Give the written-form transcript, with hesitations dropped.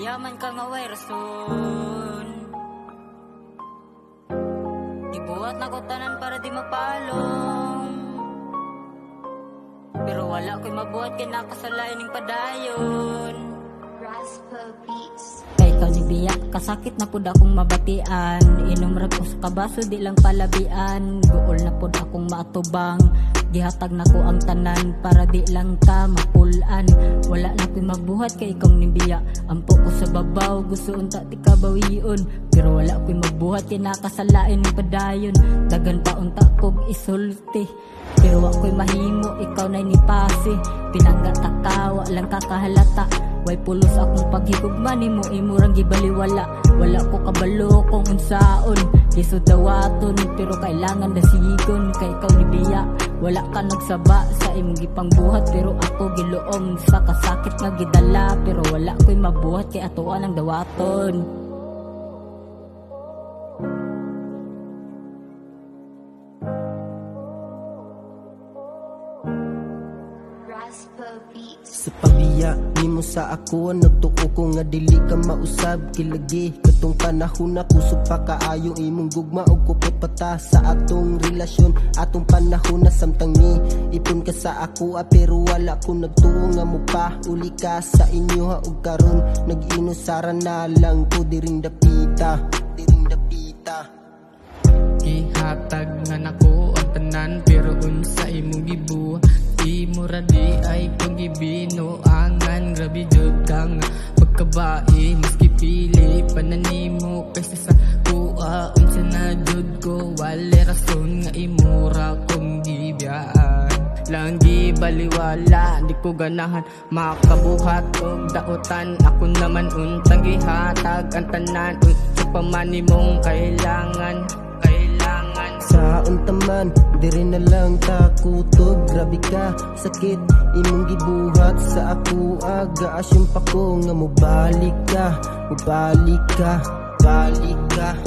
Yaman ka nga way rason. Gibuhat na ko tanan para di mapalong, pero wala ko'y mabuhat kay nakasalain ning padayon. Raspa Beats. Kay ikaw ni Biya, kasakit na pud akong mabatian. Inom ra ko sa kabaso, di lang palabian. Guol na pud akong maatubang, gihatag na ko ang tanan para di lang ka mapulan. Wala na ko'y mabuhat kay ikaw ni Biya. Ampo ko sa babaw, gusto unta ti ka bawion, pero wala ko'y mabuhat kay nakasalain ning padayon. Dagan pa unta kog isulti, pero ako'y mahimo, ikaw na'y nipasi. Pinanggata ka, walang kakahalata. Way pulos akong paghigugma nimo, imurang gibaliwala. Wala ko kabalo kung unsaon, lisod dawaton, pero kailangan dasigon. Kay ikaw ni Biya, wala ka nagsaba sa imong gipangbuhat, pero ako giluom sa kasakit nga gidala. Pero wala ko'y mabuhat kay atuan ang dawaton. Raspa Beats. Sa pabiya nimo sa ako, nagtuo ko nga dili ka mausab. Kilagi katong panahon na kusog pa kaayo imong gugma og kupot pata sa atong relasyon. Atong panahon na samtang ni ipon ka sa ako, pero wala ko nagtuo nga mo pa uli ka sa inyo ha. Og karon nag-inusara na lang ko diring dapita, diring dapita. Ihatag nga nako ang tanan, pero unsa imong gibuhat mura di ay pagibino angan. Grabe jud kang pagkabae, maski pili pananimo kaysa sa kuha. Unsa na jud ko, wala rason nga imura kong gibiyaan. Lang gibaliwala, di ko ganahan makabuhat og dautan. Ako naman untang gihatag ang tanan, unsa pa man nimong kailangan. Sa untaman, diri na lang ta kutog. Grabe ka, sakit imong gibuhat sa ako. Aga asyong pa ko nga mubalik ka, mubalik ka, balik ka.